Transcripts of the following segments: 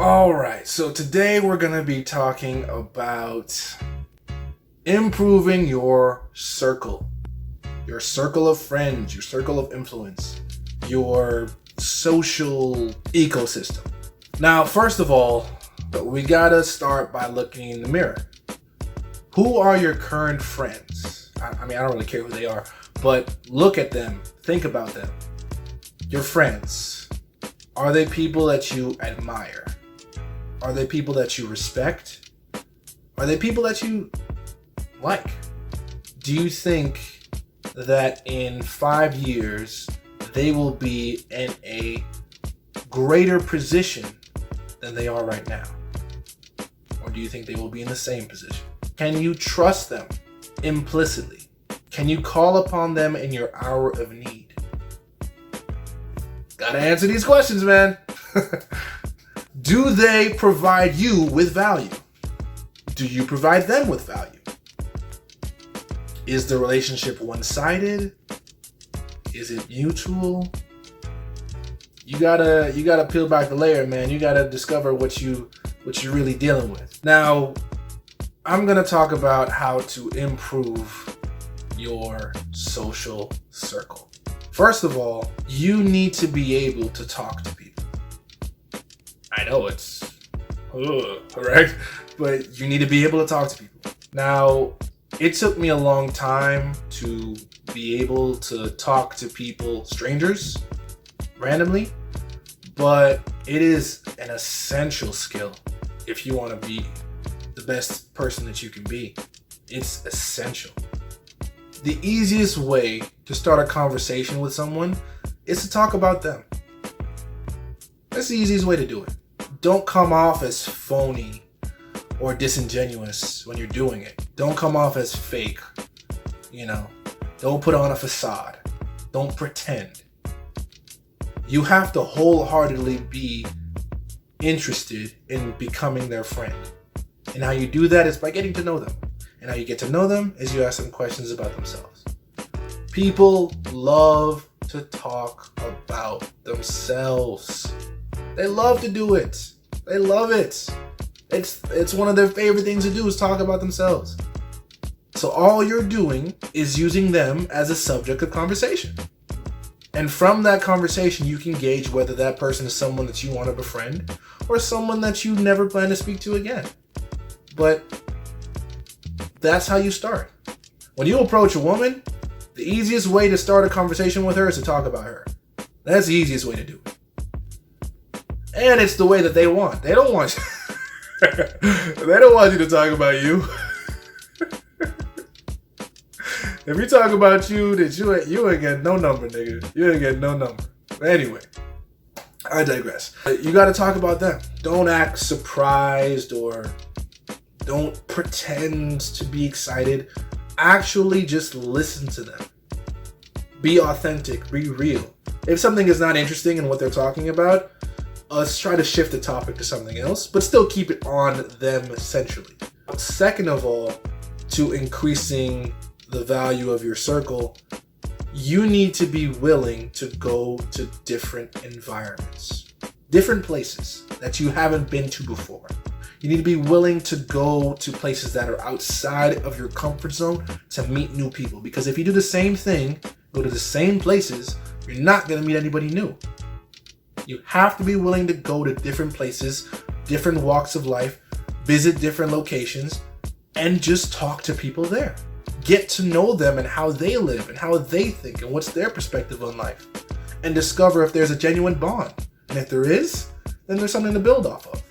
All right, so today we're going to be talking about improving your circle of friends, your circle of influence, your social ecosystem. Now, first of all, we got to start by looking in the mirror. Who are your current friends? I mean, I don't really care who they are, but look at them, think about them. Your friends, are they people that you admire? Are they people that you respect? Are they people that you like? Do you think that in 5 years they will be in a greater position than they are right now? Or do you think they will be in the same position? Can you trust them implicitly? Can you call upon them in your hour of need? Gotta answer these questions, man. Do they provide you with value? Do you provide them with value? Is the relationship one-sided? Is it mutual? You gotta peel back the layer, man. You gotta discover what you're really dealing with. Now, I'm gonna talk about how to improve your social circle. First of all, you need to be able to talk to people. I know it's correct, but you need to be able to talk to people. Now, it took me a long time to be able to talk to people, strangers, randomly, but it is an essential skill if you want to be the best person that you can be. It's essential. The easiest way to start a conversation with someone is to talk about them. That's the easiest way to do it. Don't come off as phony or disingenuous when you're doing it. Don't come off as fake. Don't put on a facade. Don't pretend. You have to wholeheartedly be interested in becoming their friend. And how you do that is by getting to know them. And how you get to know them is you ask them questions about themselves. People love to talk about themselves. They love to do it. They love it. It's one of their favorite things to do is talk about themselves. So all you're doing is using them as a subject of conversation. And from that conversation, you can gauge whether that person is someone that you want to befriend or someone that you never plan to speak to again. But that's how you start. When you approach a woman, the easiest way to start a conversation with her is to talk about her. That's the easiest way to do it. And it's the way that they want. They don't want you. They don't want you to talk about you. If you talk about you, then you ain't get no number, nigga. You ain't get no number. But anyway, I digress. You got to talk about them. Don't act surprised or don't pretend to be excited. Actually, just listen to them. Be authentic. Be real. If something is not interesting in what they're talking about, let's try to shift the topic to something else, but still keep it on them essentially. Second of all, to increasing the value of your circle, you need to be willing to go to different environments, different places that you haven't been to before. You need to be willing to go to places that are outside of your comfort zone to meet new people. Because if you do the same thing, go to the same places, you're not going to meet anybody new. You have to be willing to go to different places, different walks of life, visit different locations, and just talk to people there. Get to know them and how they live and how they think and what's their perspective on life. And discover if there's a genuine bond. And if there is, then there's something to build off of.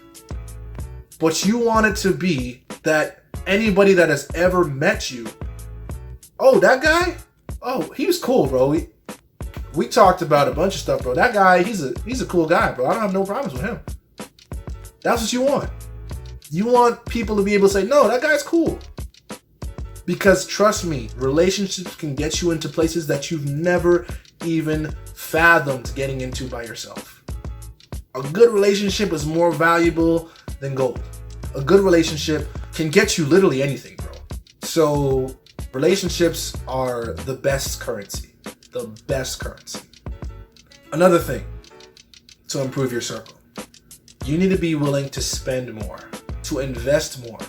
But you want it to be that anybody that has ever met you, oh, that guy? Oh, he was cool, bro. We talked about a bunch of stuff, bro. That guy, he's a cool guy, bro. I don't have no problems with him. That's what you want. You want people to be able to say, no, that guy's cool. Because trust me, relationships can get you into places that you've never even fathomed getting into by yourself. A good relationship is more valuable than gold. A good relationship can get you literally anything, bro. So relationships are the best currency. The best currency. Another thing to improve your circle. You need to be willing to spend more, to invest more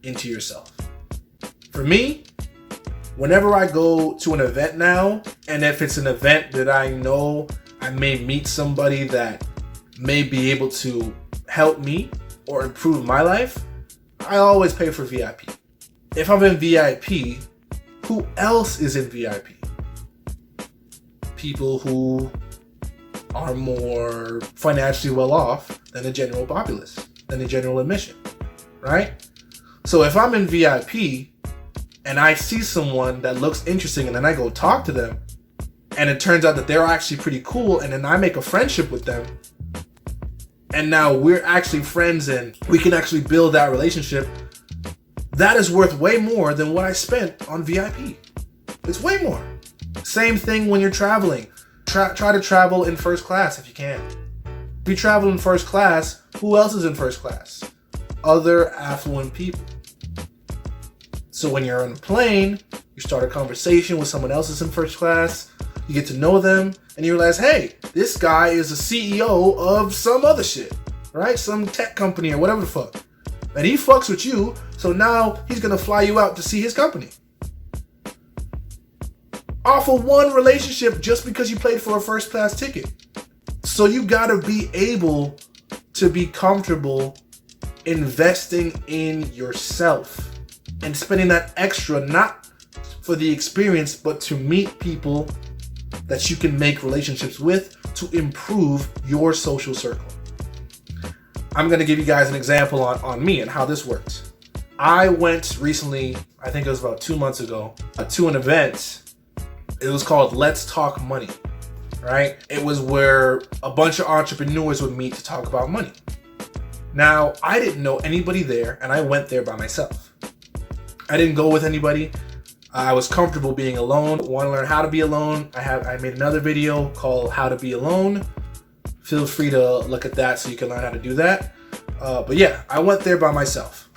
into yourself. For me, whenever I go to an event now, and if it's an event that I know I may meet somebody that may be able to help me or improve my life, I always pay for VIP. If I'm in VIP, who else is in VIP? People who are more financially well off than the general populace, than the general admission, right? So if I'm in VIP and I see someone that looks interesting and then I go talk to them and it turns out that they're actually pretty cool and then I make a friendship with them and now we're actually friends and we can actually build that relationship, that is worth way more than what I spent on VIP. It's way more. Same thing when you're traveling. Try to travel in first class if you can. If you travel in first class, who else is in first class? Other affluent people. So when you're on a plane, you start a conversation with someone else that's in first class, you get to know them, and you realize, hey, this guy is a CEO of some other shit, right? Some tech company or whatever the fuck. And he fucks with you, so now he's gonna fly you out to see his company. Off of one relationship just because you paid for a first class ticket. So you gotta be able to be comfortable investing in yourself and spending that extra, not for the experience, but to meet people that you can make relationships with to improve your social circle. I'm going to give you guys an example on me and how this works. I went recently, I think it was about 2 months ago, to an event. It was called Let's Talk Money, right? It was where a bunch of entrepreneurs would meet to talk about money. Now, I didn't know anybody there, and I went there by myself. I didn't go with anybody. I was comfortable being alone. Want to learn how to be alone? I made another video called How to Be Alone. Feel free to look at that so you can learn how to do that. But yeah, I went there by myself.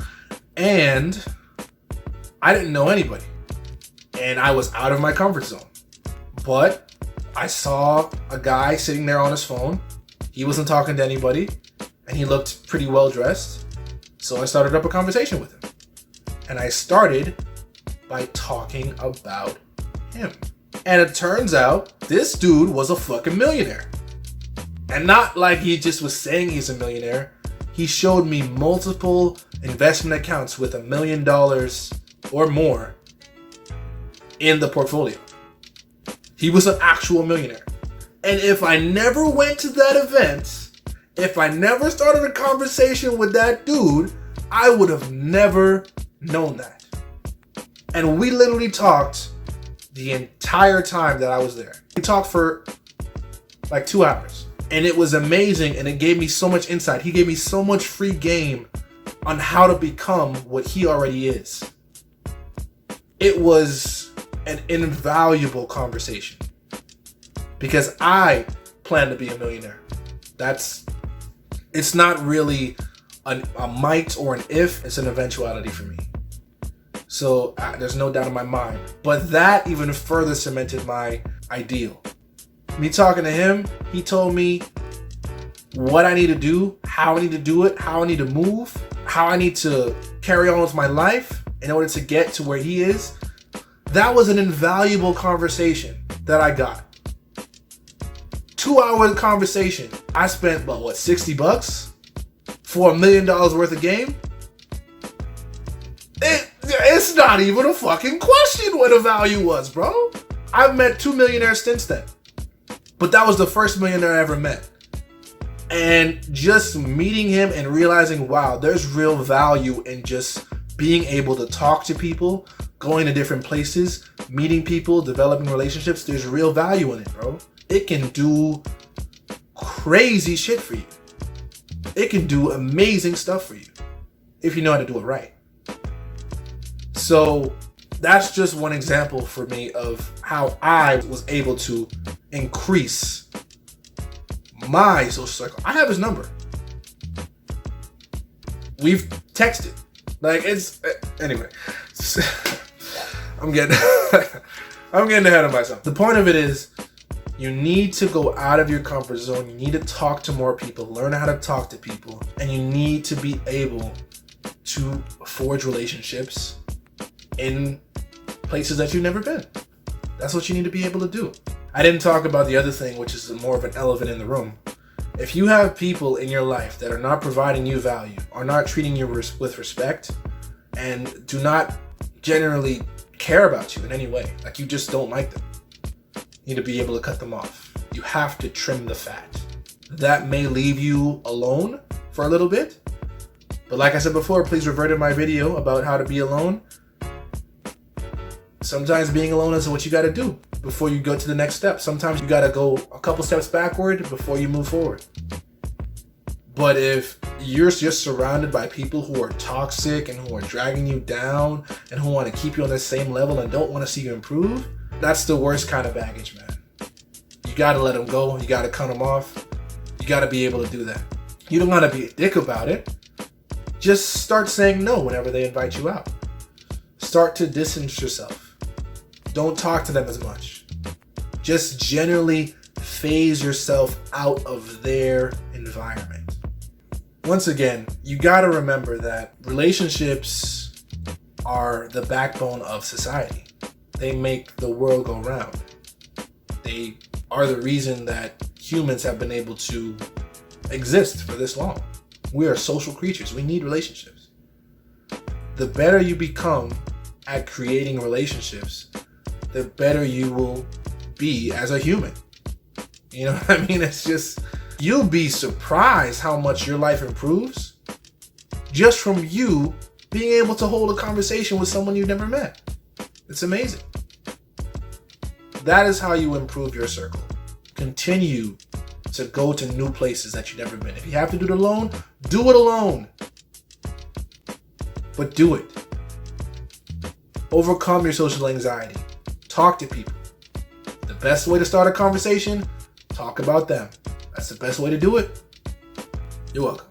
And I didn't know anybody. And I was out of my comfort zone. But I saw a guy sitting there on his phone. He wasn't talking to anybody. And he looked pretty well dressed. So I started up a conversation with him. And I started by talking about him. And it turns out this dude was a fucking millionaire. And not like he just was saying he's a millionaire. He showed me multiple investment accounts with $1 million or more in the portfolio. He was an actual millionaire. And if I never went to that event, if I never started a conversation with that dude, I would have never known that. And we literally talked the entire time that I was there. We talked for like 2 hours. And it was amazing, and it gave me so much insight. He gave me so much free game on how to become what he already is. It was an invaluable conversation because I plan to be a millionaire. It's not really a might or an if, it's an eventuality for me. So there's no doubt in my mind. But that even further cemented my ideal. Me talking to him, he told me what I need to do, how I need to do it, how I need to move, how I need to carry on with my life in order to get to where he is. That was an invaluable conversation that I got. 2-hour conversation. I spent, what, $60 for $1 million worth of game? It's not even a fucking question what the value was, bro. I've met 2 millionaires since then. But that was the first millionaire I ever met. And just meeting him and realizing, wow, there's real value in just being able to talk to people, going to different places, meeting people, developing relationships. There's real value in it, bro. It can do crazy shit for you. It can do amazing stuff for you if you know how to do it right. So that's just one example for me of how I was able to increase my social circle. I have his number. We've texted. Like, it's anyway. I'm getting ahead of myself. The point of it is, You need to go out of your comfort zone. You need to talk to more people, learn how to talk to people, and you need to be able to forge relationships in places that you've never been. That's what you need to be able to do. I didn't talk about the other thing, which is more of an elephant in the room. If you have people in your life that are not providing you value, are not treating you with respect, and do not generally care about you in any way, like you just don't like them, you need to be able to cut them off. You have to trim the fat. That may leave you alone for a little bit, but like I said before, please revert to my video about how to be alone. Sometimes being alone is what you got to do before you go to the next step. Sometimes you got to go a couple steps backward before you move forward. But if you're just surrounded by people who are toxic and who are dragging you down and who want to keep you on the same level and don't want to see you improve, that's the worst kind of baggage, man. You got to let them go. You got to cut them off. You got to be able to do that. You don't got to be a dick about it. Just start saying no whenever they invite you out. Start to distance yourself. Don't talk to them as much. Just generally phase yourself out of their environment. Once again, you got to remember that relationships are the backbone of society. They make the world go round. They are the reason that humans have been able to exist for this long. We are social creatures. We need relationships. The better you become at creating relationships, the better you will be as a human. You know what I mean? It's just, you'll be surprised how much your life improves just from you being able to hold a conversation with someone you've never met. It's amazing. That is how you improve your circle. Continue to go to new places that you've never been. If you have to do it alone, do it alone. But do it. Overcome your social anxiety. Talk to people. The best way to start a conversation, talk about them. That's the best way to do it. You're welcome.